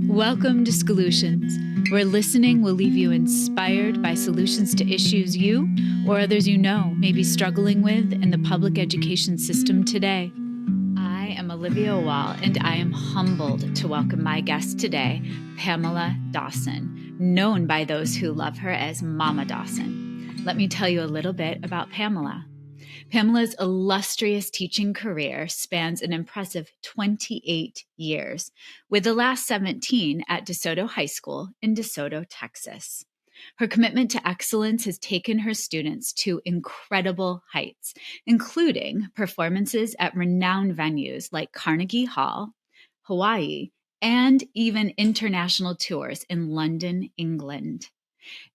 Welcome to Solutions, where listening will leave you inspired by solutions to issues you or others you know may be struggling with in the public education system today. I am Olivia Wall, and I am humbled to welcome my guest today, Pamela Dawson, known by those who love her as Mama Dawson. Let me tell you a little bit about Pamela. Pamela's illustrious teaching career spans an impressive 28 years, with the last 17 at Desoto High School in Desoto, Texas. Her commitment to excellence has taken her students to incredible heights, including performances at renowned venues like Carnegie Hall, Hawaii, and even international tours in London, England.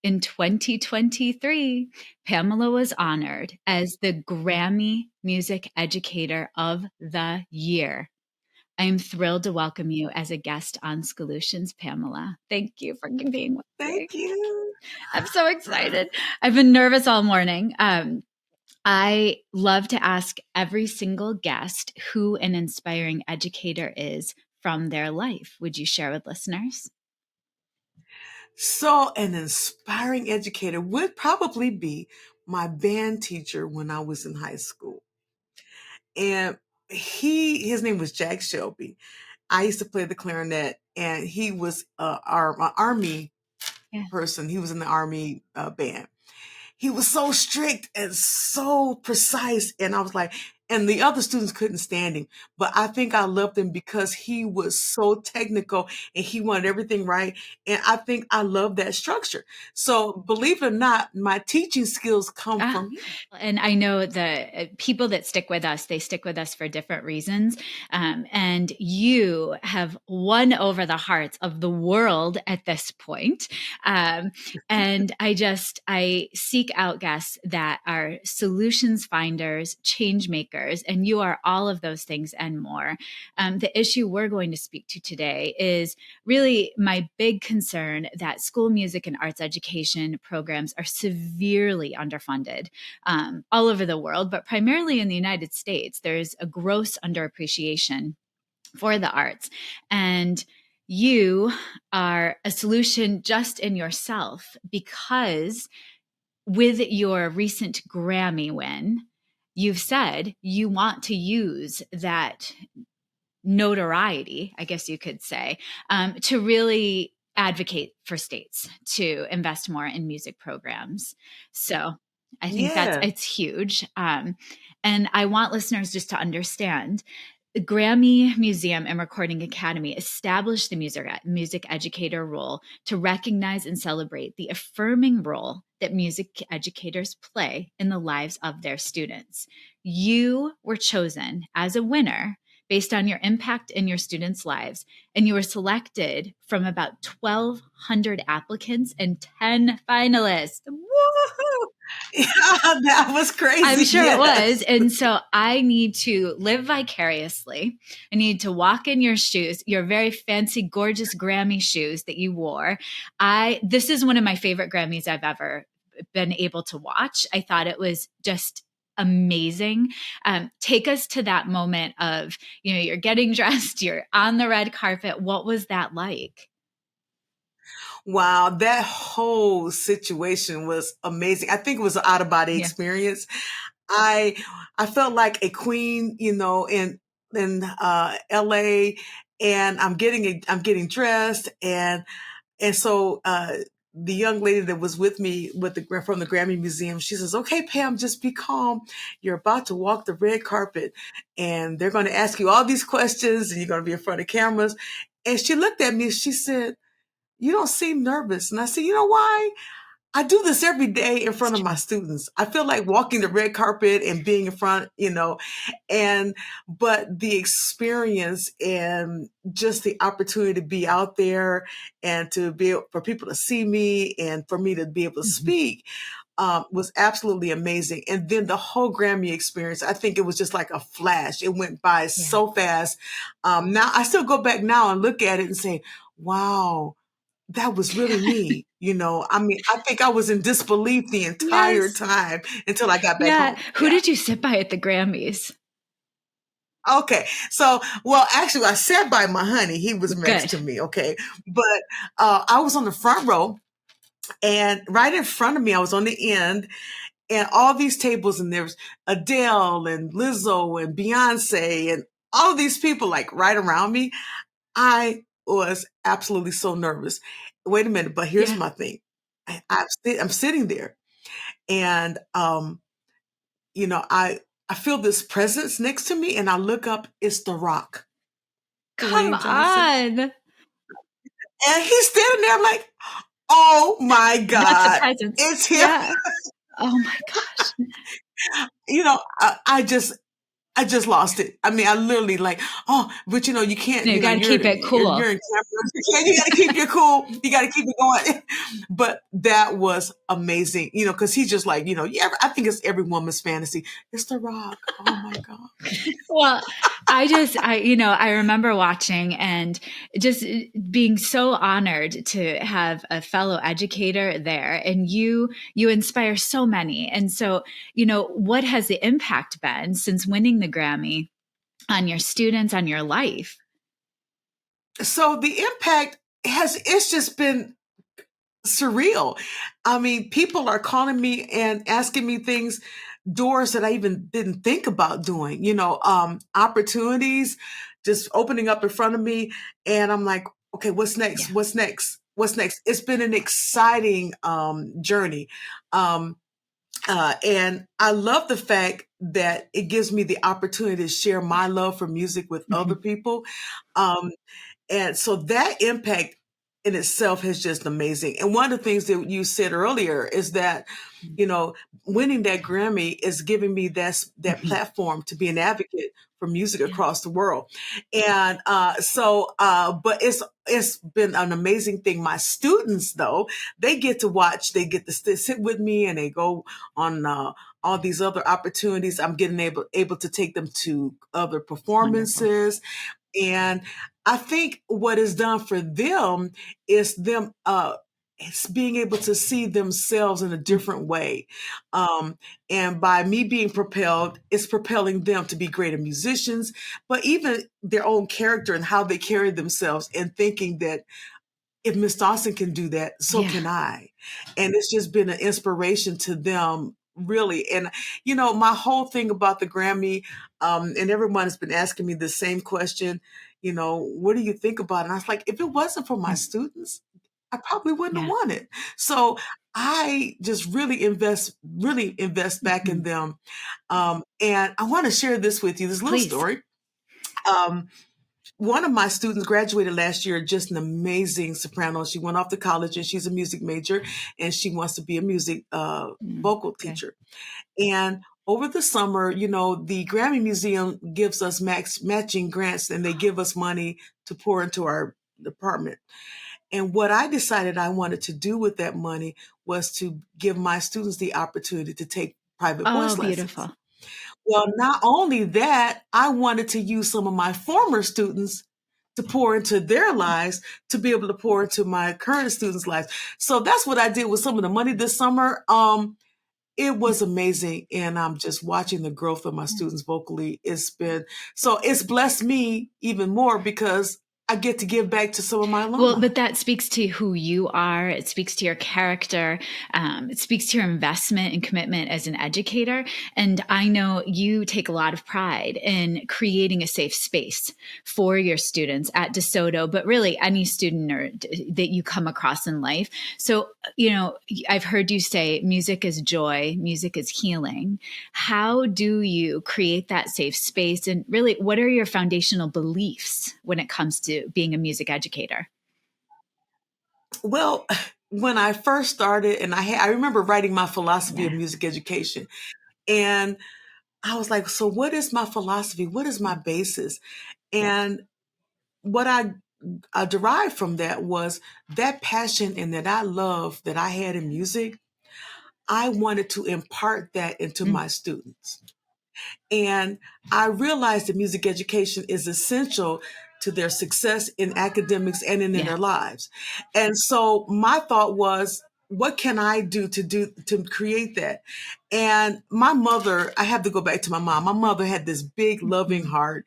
In 2023, Pamela was honored as the Grammy Music Educator of the Year. I am thrilled to welcome you as a guest on Solutions, Pamela. Thank you for being with me. Thank you. I'm so excited. I've been nervous all morning. I love to ask every single guest who an inspiring educator is from their life. Would you share with listeners? So an inspiring educator would probably be my band teacher when I was in high school. And his name was Jack Shelby. I used to play the clarinet, and he was our Army person. He was in the Army band. He was so strict and so precise. And I was like, and the other students couldn't stand him. But I think I loved him because he was so technical and he wanted everything right. And I think I love that structure. So believe it or not, my teaching skills come from him. And I know the people that stick with us, they stick with us for different reasons. And you have won over the hearts of the world at this point. And I seek out guests that are solutions finders, change makers, and you are all of those things and more. The issue we're going to speak to today is really my big concern that school music and arts education programs are severely underfunded all over the world, but primarily in the United States. There's a gross underappreciation for the arts. And you are a solution just in yourself, because with your recent Grammy win, you've said you want to use that notoriety, I guess you could say, to really advocate for states to invest more in music programs. So I think it's huge. And I want listeners just to understand the Grammy Museum and Recording Academy established the music educator role to recognize and celebrate the affirming role that music educators play in the lives of their students. You were chosen as a winner based on your impact in your students' lives, and you were selected from about 1,200 applicants and 10 finalists. Woo-hoo! Yeah, that was crazy. I'm sure it was. And so I need to live vicariously. I need to walk in your shoes, your very fancy, gorgeous Grammy shoes that you wore. This is one of my favorite Grammys I've ever been able to watch. I thought it was just amazing. Take us to that moment of, you're getting dressed, you're on the red carpet. What was that like? Wow, that whole situation was amazing. I think it was an out-of-body experience. I felt like a queen, in LA, and I'm getting dressed, and so the young lady that was with me from the Grammy Museum, she says, "Okay, Pam, just be calm. You're about to walk the red carpet, and they're going to ask you all these questions, and you're going to be in front of cameras." And she looked at me, she said, "You don't seem nervous." And I said, "You know why? I do this every day in front of my students. I feel like walking the red carpet and being in front, but the experience and just the opportunity to be out there and for people to see me and for me to be able to speak was absolutely amazing. And then the whole Grammy experience, I think it was just like a flash. It went by so fast. Now I still go back now and look at it and say, wow, that was really me. I think I was in disbelief the entire time until I got back home. Who did you sit by at the Grammys? Okay. So, well, actually, I sat by my honey. He was next Good. to me. Okay. But I was on the front row, and right in front of me, I was on the end, and all these tables, and there's Adele and Lizzo and Beyonce and all of these people like right around me. I was absolutely so nervous. Wait a minute, but here's Yeah. my thing. I'm sitting there, and I feel this presence next to me, and I look up. It's The Rock, Come Dwayne Johnson, on. and he's standing there. I'm like, oh my That's a God, presence. it's him. Yeah. Oh my gosh. I just lost it. I mean, I literally like, oh, but you can't, No, you got to keep it you're cool. in camera. You got to keep your cool. You got to keep it going. But that was amazing, because he's just like, yeah, I think it's every woman's fantasy. It's The Rock. Oh my God. Well, I remember watching and just being so honored to have a fellow educator there, and you inspire so many. And so, what has the impact been since winning the Grammy on your students, on your life? So the impact it's just been surreal. I mean, people are calling me and asking me things, doors that I even didn't think about doing, opportunities just opening up in front of me. And I'm like, okay, what's next? Yeah. What's next? What's next? It's been an exciting journey. Um, and I love the fact that it gives me the opportunity to share my love for music with other Mhm. people. Um, and so that impact in itself is just amazing. And one of the things that you said earlier is that, you know, winning that Grammy is giving me that Mhm. platform to be an advocate for music Yeah. across the world. And but it's been an amazing thing. My students, though, they get to watch, they get to sit with me, and they go on all these other opportunities. I'm getting able to take them to other Wonderful. performances, and I think what is done for them is them it's being able to see themselves in a Mm. different way. Um, and by me being propelled, it's propelling them to be greater musicians, but even their own character and how they carry themselves, and thinking that if Miss Dawson can do that, so Yeah. can I. And it's just been an inspiration to them, really. And, my whole thing about the Grammy, and everyone has been asking me the same question, what do you think about it? And I was like, if it wasn't for my Mm. students, I probably wouldn't have Yeah. won it. So I just really invest back in Mhm. them. And I want to share this with you, this little Please. story. Um, One of my students graduated last year, just an amazing soprano. She went off to college, and she's a music major, and she wants to be a music Mm. vocal Good. teacher. And over the summer, the Grammy Museum gives us matching grants, and they give us money to pour into our department. And what I decided I wanted to do with that money was to give my students the opportunity to take private Oh, voice lessons. beautiful. Well, not only that, I wanted to use some of my former students to pour into their lives, to be able to pour into my current students' lives. So that's what I did with some of the money this summer. It Mm. was amazing, and I'm just watching the growth of my students vocally. It's blessed me even more because I get to give back to some of my Well, alumni. but that speaks to who you are. It speaks to your character. It speaks to your investment and commitment as an educator. And I know you take a lot of pride in creating a safe space for your students at DeSoto, but really any student that you come across in life. So, I've heard you say music is joy, music is healing. How do you create that safe space? And really, what are your foundational beliefs when it comes to being a music educator? Well, when I first started, and I remember writing my philosophy of Yeah. music education, and I was like, so what is my philosophy? What is my basis? And what I derived from that was that passion and that I love that I had in music. I wanted to impart that into Mm. my students. And I realized that music education is essential to their success in academics and in Yeah. their lives. And so my thought was, what can I do to create that? And my mother, I have to go back to my mom. My mother had this big loving Mhm. heart,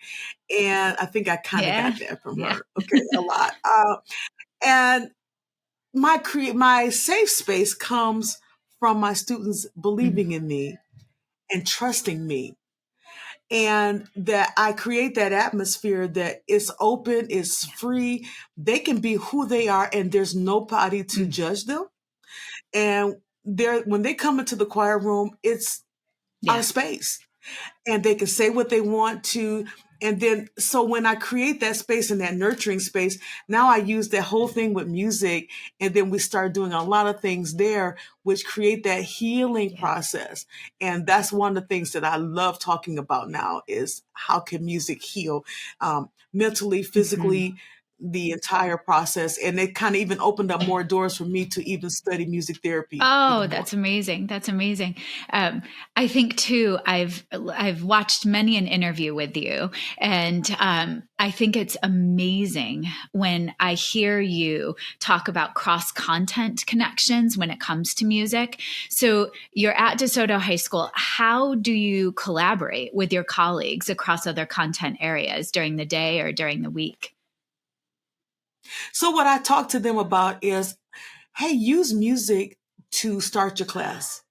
and I think I kind of Yeah. got that from Yeah. her. Okay, a lot. And my safe space comes from my students Mm. believing in me and trusting me, and that I create that atmosphere that is open, is free. They can be who they are, and there's nobody to Mm. judge them. And when they come into the choir room, it's our Yeah. space, and they can say what they want to. And then, so when I create that space and that nurturing space, now I use that whole thing with music. And then we start doing a lot of things there, which create that healing Yeah. process. And that's one of the things that I love talking about now is how can music heal, mentally, Mhm. physically, the entire process. And it kind of even opened up more doors for me to even study music therapy Oh, even more. that's amazing. That's amazing. Um, I think too, I've watched many an interview with you, and I think it's amazing when I hear you talk about cross content connections when it comes to music. So you're at DeSoto High School. How do you collaborate with your colleagues across other content areas during the day or during the week? So what I talk to them about is, hey, use music to start your class.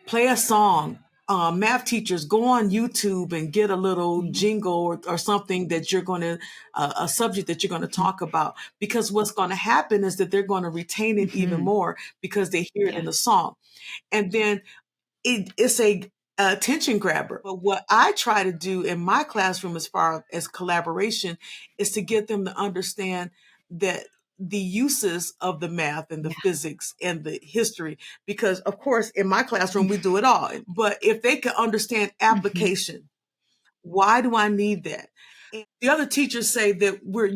Play a song. Math teachers, go on YouTube and get a little Mm. jingle or something that you're going to, a subject that you're going to Mhm. talk about. Because what's going to happen is that they're going to retain it even Mhm. more because they hear it Yeah. in the song. And then it's a attention grabber. But what I try to do in my classroom as far as collaboration is to get them to understand that the uses of the math and the Yeah. physics and the history, because of course in my classroom we do it all. But if they can understand Mhm. application, why do I need that? And the other teachers say that we're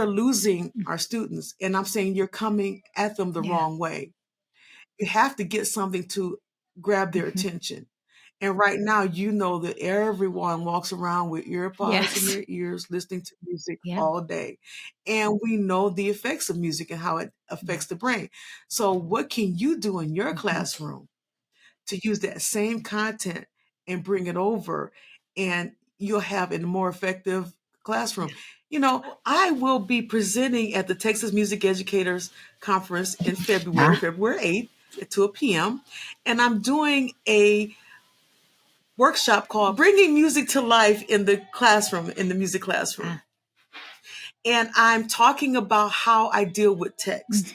losing our students, and I'm saying you're coming at them the Yeah. wrong way. You have to get something to grab their Mhm. attention. And right now, you know that everyone walks around with earpods in Yes. their ears, listening to music Yeah. all day. And we know the effects of music and how it Yeah. affects the brain. So, what can you do in your Mhm. classroom to use that same content and bring it over? And you'll have a more effective classroom. You know, I will be presenting at the Texas Music Educators Conference in February 8th at 2 p.m. And I'm doing a workshop called Bringing Music to Life in the Classroom, in the music classroom. Ah. And I'm talking about how I deal with Mm. text.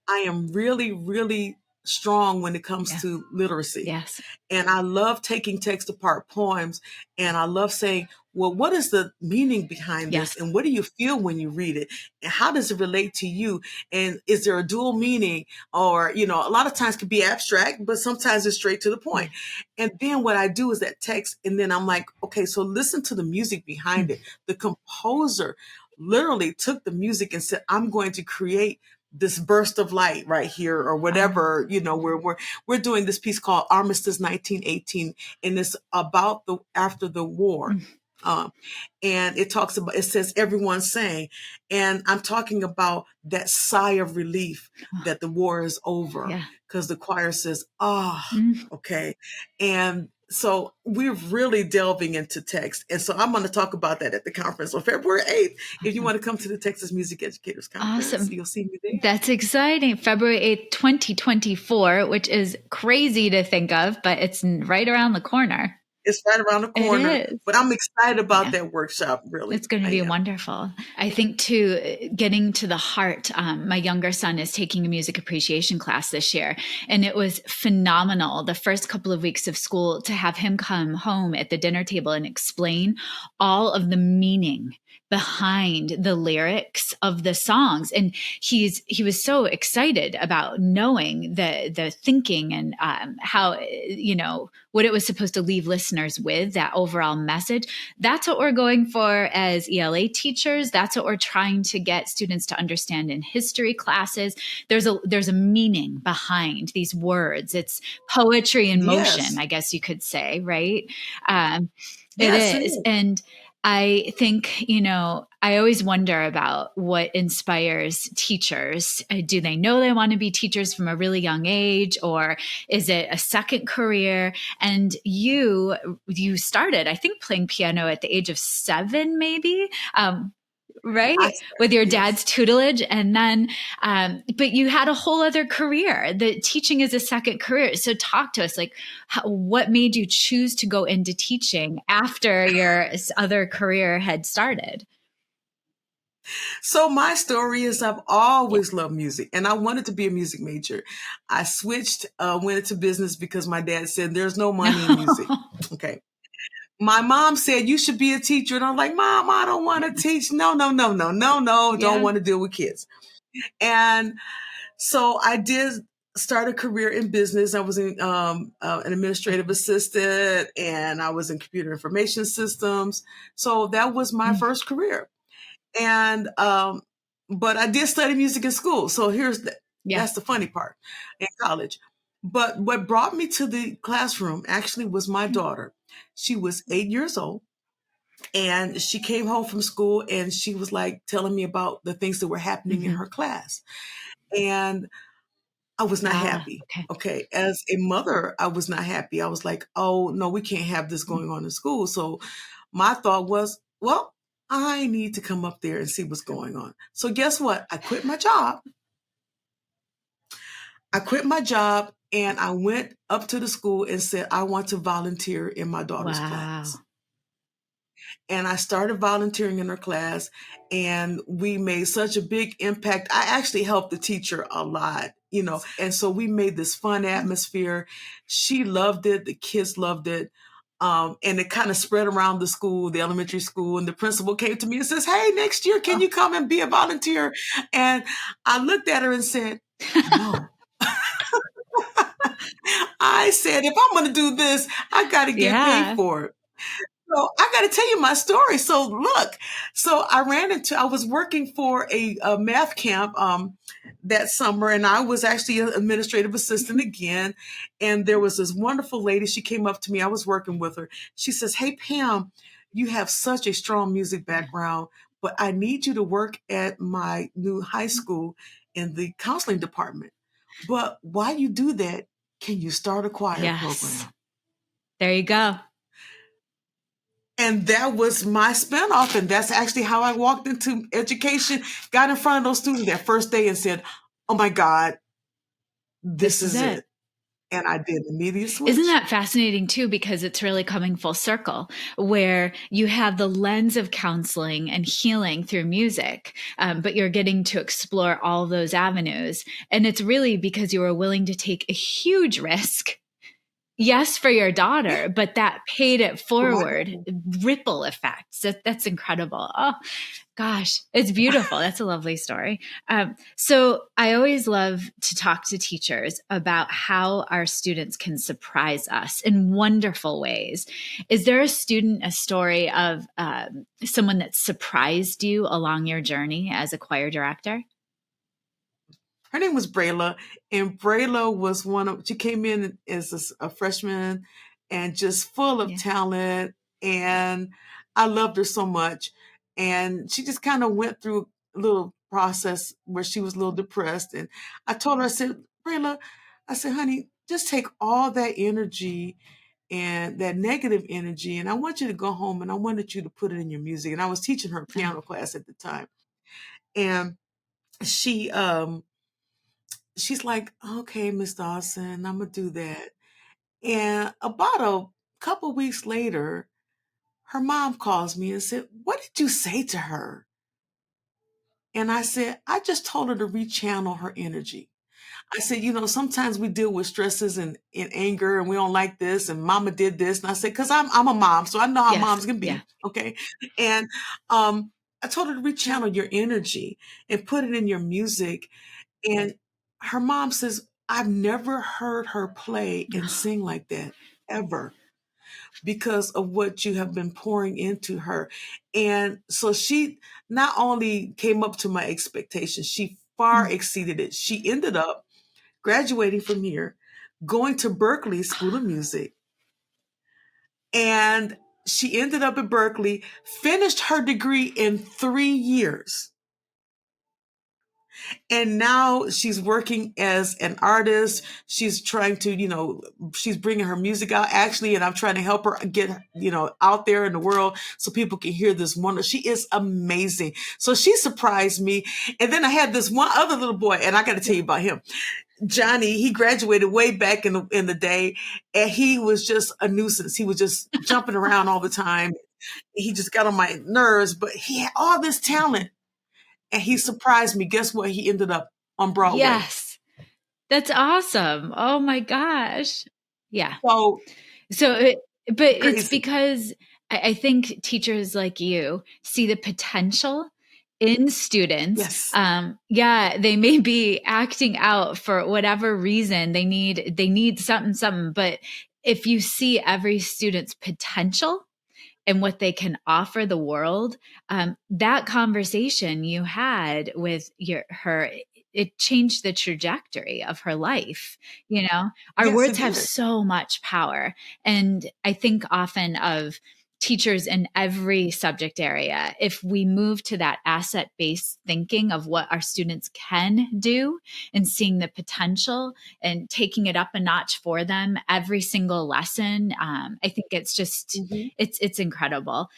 I am really, really strong when it comes Yeah. to literacy. Yes. And I love taking text apart poems. And I love saying, well, what is the meaning behind this? Yes. And what do you feel when you read it? And how does it relate to you? And is there a dual meaning? Or, you know, a lot of times it can be abstract, but sometimes it's straight to the Yeah. point. And then what I do is that text. And then I'm like, okay, so listen to the music behind Mm. it. The composer literally took the music and said, I'm going to create this burst of light right here or Um, whatever, you know, we're doing this piece called Armistice 1918, and it's about the after the war. mm. Um, and it says everyone sang, and I'm talking about that sigh of relief Oh, that the war is over yeah. because the choir says, ah, Mm. okay. And so we're really delving into text. And so I'm going to talk about that at the conference on February 8th. If you Awesome. want to come to the Texas Music Educators Conference, Awesome. you'll see me there. That's exciting. February 8th, 2024, which is crazy to think of, but it's right around the corner. It's right around the It corner, is. but I'm excited about Yeah. that workshop, It's really. going to I be am. wonderful. I think, too, getting to the heart. My younger son is taking a music appreciation class this year, and it was phenomenal the first couple of weeks of school to have him come home at the dinner table and explain all of the meaning behind the lyrics of the songs. And he was so excited about knowing the thinking and how, what it was supposed to leave listeners with, that overall message. That's what we're going for as ELA teachers. That's what we're trying to get students to understand in history classes. There's a meaning behind these words. It's poetry in motion, Yes. I guess you could say, right? Um, it Yes, it is. is. And I think, I always wonder about what inspires teachers. Do they know they want to be teachers from a really young age, or is it a second career? And you started, I think, playing piano at the age of 7, maybe. I Right, with started, your yes. dad's tutelage, and then but you had a whole other career. The teaching is a second career. So talk to us, like, what made you choose to go into teaching after your other career had started? So my story is I've always loved music, and I wanted to be a music major. I switched, went into business because my dad said there's no money in music. Okay. My mom said you should be a teacher, and I'm like, Mom, I don't want to teach. No, no, no, no, no, no. Don't Yeah. want to deal with kids. And so I did start a career in business. I was an administrative assistant, and I was in computer information systems. So that was my Mm. first career. And but I did study music in school. So Yeah. that's the funny part in college. But what brought me to the classroom actually was my daughter. She was 8 years old, and she came home from school, and she was like telling me about the things that were happening in Hmm. her class. And I was not happy. Okay. Okay. As a mother, I was not happy. I was like, oh, no, we can't have this going on in school. So my thought was, well, I need to come up there and see what's going on. So guess what? I quit my job. And I went up to the school and said, I want to volunteer in my daughter's Wow. class. And I started volunteering in her class, and we made such a big impact. I actually helped the teacher a lot, and so we made this fun atmosphere. She loved it. The kids loved it. And it kind of spread around the school, the elementary school, and the principal came to me and says, hey, next year, can Oh. you come and be a volunteer? And I looked at her and said, no. I said, if I'm going to do this, I got to get paid Yeah. for it. So I got to tell you my story. So look, I was working for a math camp that summer, and I was actually an administrative assistant again. And there was this wonderful lady. She came up to me. I was working with her. She says, hey, Pam, you have such a strong music background, but I need you to work at my new high school in the counseling department. But while you do that, can you start a choir Yes. program? There you go. And that was my spinoff. And that's actually how I walked into education, got in front of those students that first day and said, oh my God, this This is is it. it. And I did an immediate Isn't switch. that fascinating too? Because it's really coming full circle, where you have the lens of counseling and healing through music, but you're getting to explore all those avenues. And it's really because you were willing to take a huge risk. Yes, for your Yeah, daughter, but that paid it for my forward. daughter. Ripple effects. That's incredible. Oh, gosh, it's beautiful. That's a lovely story. So I always love to talk to teachers about how our students can surprise us in wonderful ways. Is there a student, a story of someone that surprised you along your journey as a choir director? Her name was Brayla, and Brayla was she came in as a freshman and just full of Yeah. talent. And I loved her so much. And she just kind of went through a little process where she was a little depressed. And I told her, I said, Brayla, I said, honey, just take all that energy and that negative energy, and I want you to go home and I wanted you to put it in your music. And I was teaching her Oh, piano class at the time. And she, she's like, okay, Miss Dawson, I'm gonna do that. And about a couple weeks later, her mom calls me and said, what did you say to her? And I said, I just told her to rechannel her energy. I said, sometimes we deal with stresses and anger, and we don't like this, and mama did this. And I said, because I'm a mom, so I know how yes. moms can Yeah. be. Okay. And I told her to rechannel your energy and put it in your music. And her mom says, I've never heard her play and sing like that ever because of what you have been pouring into her. And so she not only came up to my expectations, she far exceeded it. She ended up graduating from here, going to Berkeley School of Music. And She ended up at Berkeley, finished her degree in 3 years. And now she's working as an artist. She's trying to, she's bringing her music out actually, and I'm trying to help her get, out there in the world so people can hear this wonder. She is amazing. So she surprised me. And then I had this one other little boy, and I got to tell you about him. Johnny, he graduated way back in the day, and he was just a nuisance. He was just jumping around all the time. He just got on my nerves, but he had all this talent. And he surprised me. Guess what? He ended up on Broadway. Yes. That's awesome. Oh my gosh. Yeah. So But it's crazy. because I think teachers like you see the potential in students. Yes. Yeah, they may be acting out for whatever reason. They need something, but if you see every student's potential and what they can offer the world, that conversation you had with her, it changed the trajectory of her life. Our Yes, words it have did. so much power. And I think often of teachers in every subject area. If we move to that asset based thinking of what our students can do and seeing the potential and taking it up a notch for them every single lesson, I think it's just Mm-hmm. it's incredible.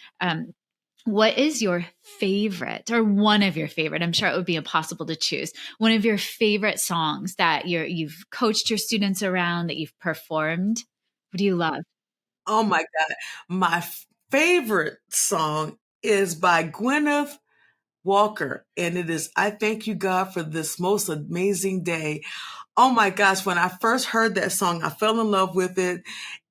What is your favorite, or one of your favorite? I'm sure it would be impossible to choose. One of your favorite songs that you've coached your students around, that you've performed. What do you love? Oh my God. My favorite song is by Gwyneth Walker, and it is I Thank You, God, for This Most Amazing Day. Oh my gosh, when I first heard that song, I fell in love with it.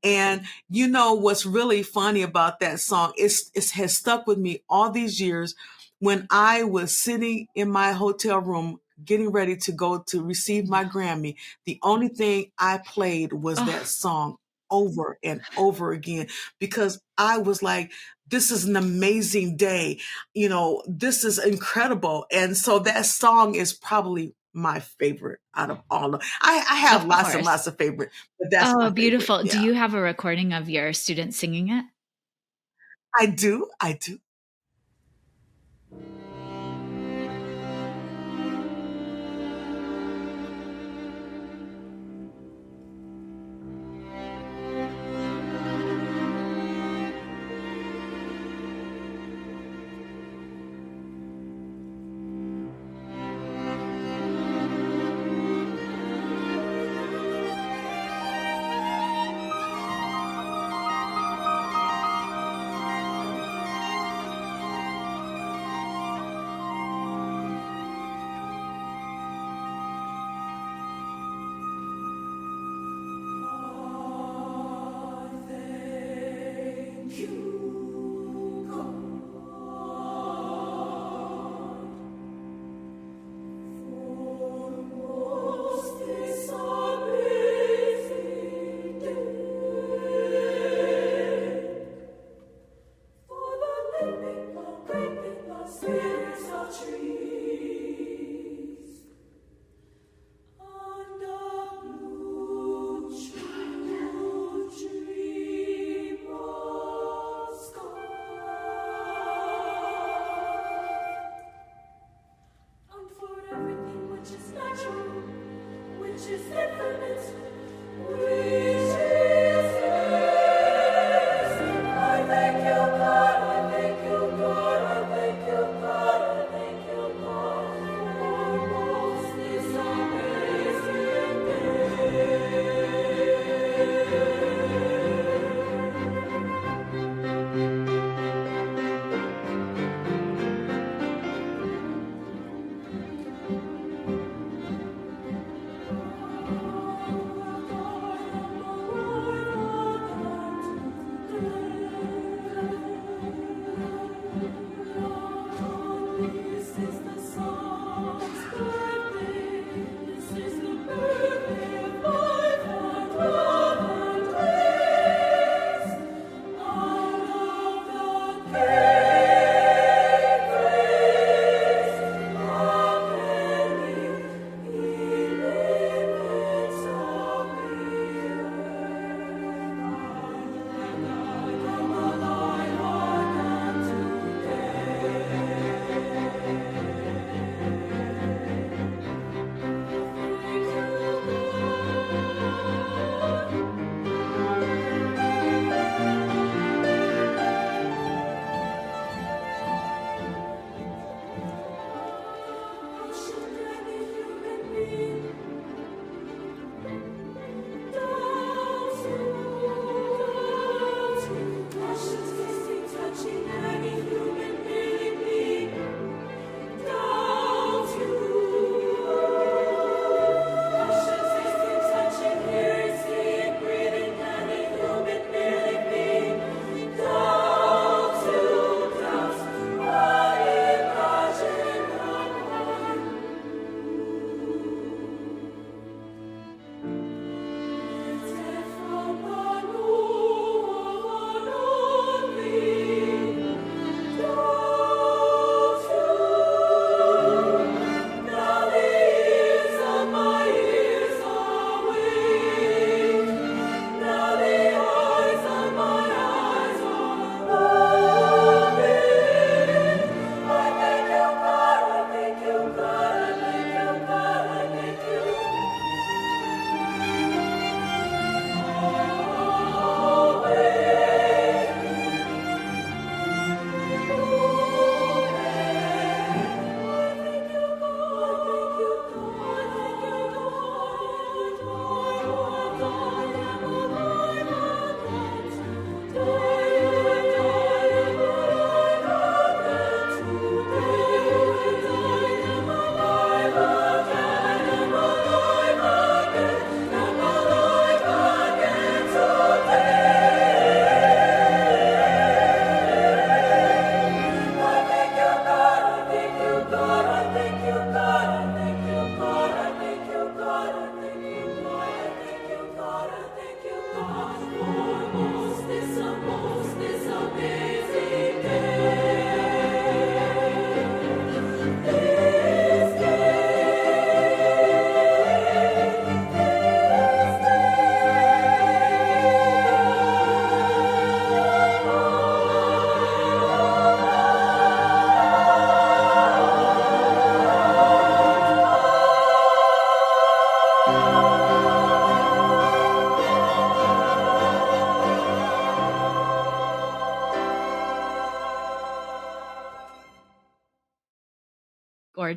And you know what's really funny about that song? It has stuck with me all these years. When I was sitting in my hotel room getting ready to go to receive my Grammy, the only thing I played was that Oh, song over and over again because I was like, this is an amazing day. This is incredible. And so that song is probably my favorite out of all of I have of lots and course. lots of favorite, but that's Oh, my favorite. beautiful. Do Yeah. you have a recording of your students singing it? I do. I do.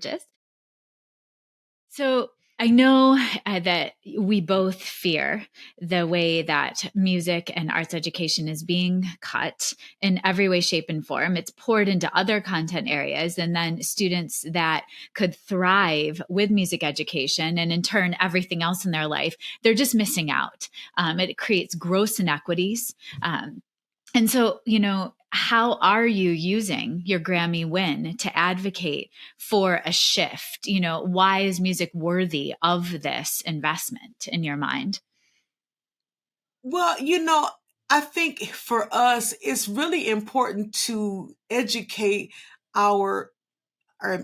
gorgeous. So I know that we both fear the way that music and arts education is being cut in every way, shape, and form. It's poured into other content areas, and then students that could thrive with music education and in turn everything else in their life, they're just missing out. It creates gross inequities. And so, how are you using your Grammy win to advocate for a shift? Why is music worthy of this investment in your mind? Well, I think for us, it's really important to educate our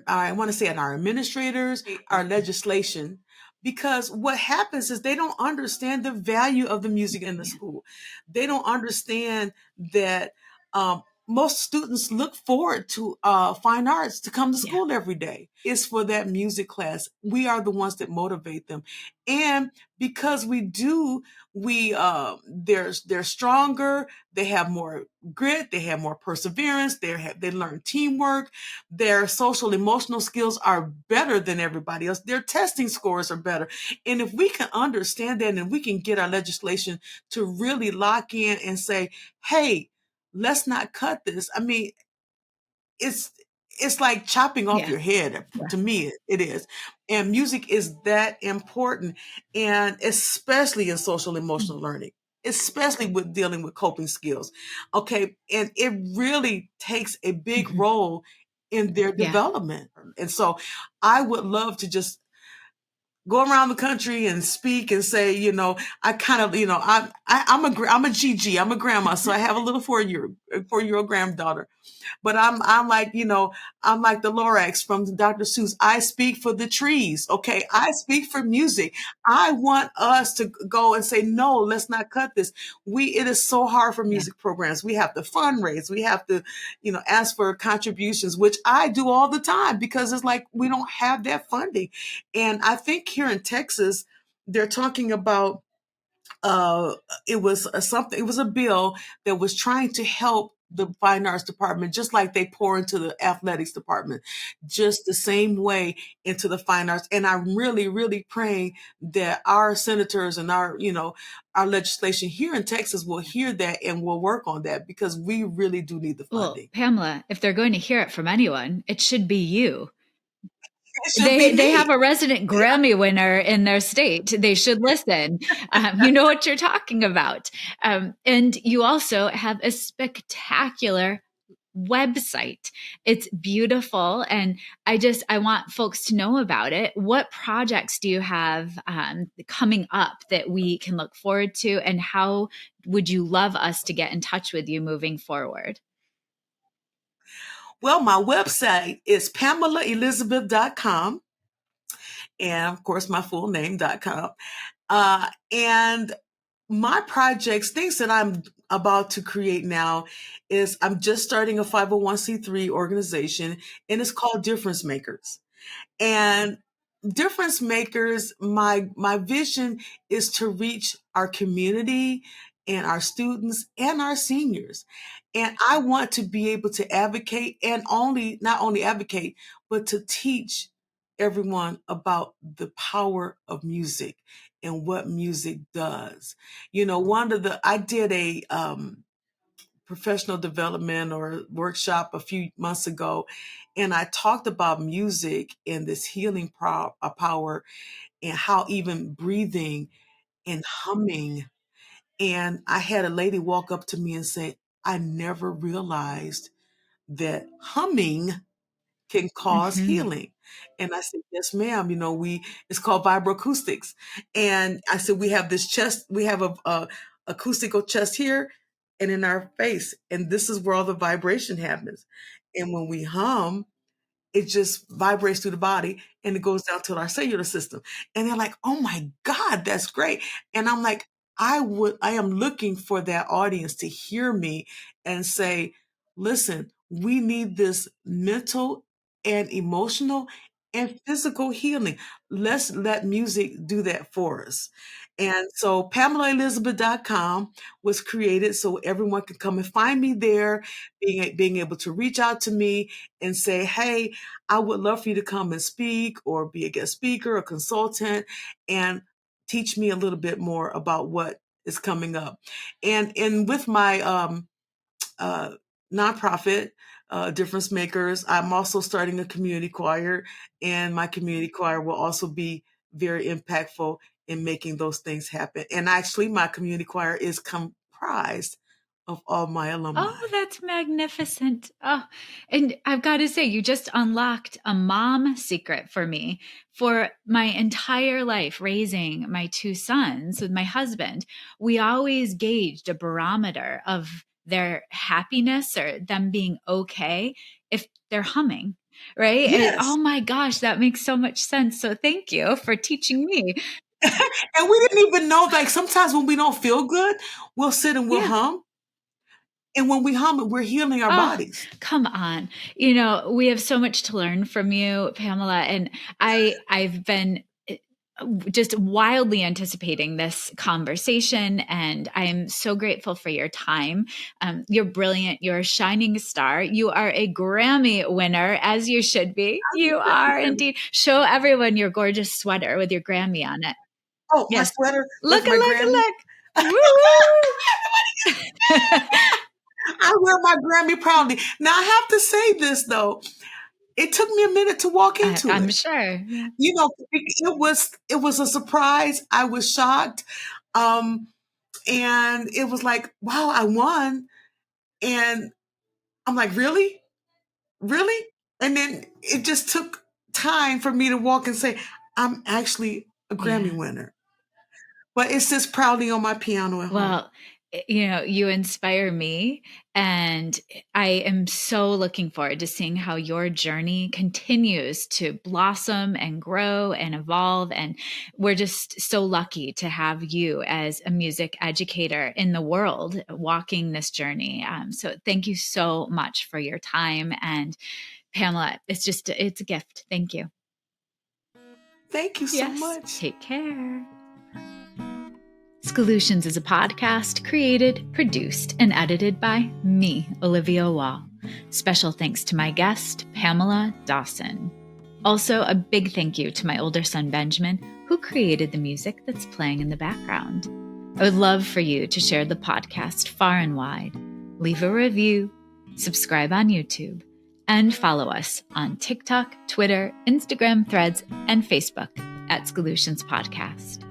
I want to say our administrators, our legislation, because what happens is they don't understand the value of the music in the Yeah. school. They don't understand that most students look forward to fine arts to come to Yeah. school every day. It's for that music class. We are the ones that motivate them, and because we do, they're stronger. They have more grit. They have more perseverance. They learn teamwork. Their social emotional skills are better than everybody else. Their testing scores are better. And if we can understand that and we can get our legislation to really lock in and say, hey, let's not cut this. I mean, it's it's like chopping off Yeah. your head. Yeah. To me, it is. And music is that important, and especially in social emotional learning, especially with dealing with coping skills. Okay, and it really takes a big Mhm. role in their Yeah. development. And so I would love to just go around the country and speak and say, I kind of, I'm a GG, I'm a grandma, so I have a little 4-year old granddaughter. But I'm like, I'm like the Lorax from Dr. Seuss. I speak for the trees. Okay. I speak for music. I want us to go and say, no, let's not cut this. It is so hard for Yeah. music programs. We have to fundraise. We have to, ask for contributions, which I do all the time because it's like we don't have that funding. And I think here in Texas, they're talking about uh, it was a bill that was trying to help the fine arts department, just like they pour into the athletics department, just the same way into the fine arts. And I'm really, really praying that our senators and our legislation here in Texas will hear that and will work on that because we really do need the Well, funding. Pamela, if they're going to hear it from anyone, it should be you. It should be They me. have a resident Grammy winner in their state. They should listen. You know what you're talking about. And you also have a spectacular website. It's beautiful. And I want folks to know about it. What projects do you have coming up that we can look forward to? And how would you love us to get in touch with you moving forward? Well, my website is PamelaElizabeth.com. And of course, my full name.com. And my projects, things that I'm about to create now is I'm just starting a 501c3 organization, and it's called Difference Makers. And difference makers, my vision is to reach our community and our students and our seniors. And I want to be able to advocate and not only advocate, but to teach everyone about the power of music and what music does. I did a professional development or workshop a few months ago, and I talked about music and this healing power and how even breathing and humming. And I had a lady walk up to me and say, I never realized that humming can cause Mhm. healing. And I said, yes, ma'am. It's called vibroacoustics. And I said, we have this chest, we have a acoustical chest here and in our face. And this is where all the vibration happens. And when we hum, it just vibrates through the body and it goes down to our cellular system. And they're like, oh my God, that's great. And I'm like, I am looking for that audience to hear me and say, listen, we need this mental and emotional and physical healing. Let's let music do that for us. And so PamelaElizabeth.com was created so everyone could come and find me there, being able to reach out to me and say, hey, I would love for you to come and speak or be a guest speaker or consultant and teach me a little bit more about what is coming up. And with my uh, nonprofit, Difference Makers, I'm also starting a community choir, and my community choir will also be very impactful in making those things happen. And actually, my community choir is comprised of all my alumni. Oh, that's magnificent. Oh, and I've got to say, you just unlocked a mom secret for me. For my entire life, raising my two sons with my husband, we always gauged a barometer of their happiness or them being okay if they're humming, right? And oh Yes. my gosh, that makes so much sense. So thank you for teaching me. And we didn't even know, like sometimes when we don't feel good, we'll sit and we'll Yeah. hum. And when we hum, we're healing our Oh, bodies. come on. You know, we have so much to learn from you, Pamela, and I've been just wildly anticipating this conversation, and I'm so grateful for your time. You're brilliant. You're a shining star. You are a Grammy winner, as you should be. You are indeed. Show everyone your gorgeous sweater with your Grammy on it. Oh, my Yes. sweater with Look, my look, Grammy. look. Woo! I wear my Grammy proudly. Now I have to say this though. It took me a minute to walk into I'm it. sure. Yeah. You know, it was a surprise. I was shocked. And it was like, wow, I won. And I'm like, really? Really? And then it just took time for me to walk and say, I'm actually a Grammy Yeah. winner. But it sits proudly on my piano at home. Well, you know, you inspire me, and I am so looking forward to seeing how your journey continues to blossom and grow and evolve. And we're just so lucky to have you as a music educator in the world walking this journey. So thank you so much for your time. And Pamela, it's a gift. Thank you. Thank you so Yes. much. Take care. Solutions is a podcast created, produced, and edited by me, Olivia Wall. Special thanks to my guest, Pamela Dawson. Also, a big thank you to my older son, Benjamin, who created the music that's playing in the background. I would love for you to share the podcast far and wide, leave a review, subscribe on YouTube, and follow us on TikTok, Twitter, Instagram, Threads, and Facebook at Solutions Podcast.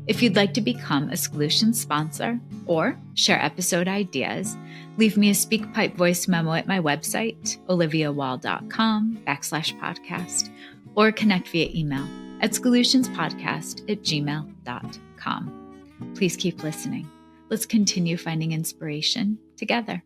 If you'd like to become a Solutions sponsor or share episode ideas, leave me a SpeakPipe voice memo at my website, oliviawall.com/podcast, or connect via email at solutionspodcast@gmail.com. Please keep listening. Let's continue finding inspiration together.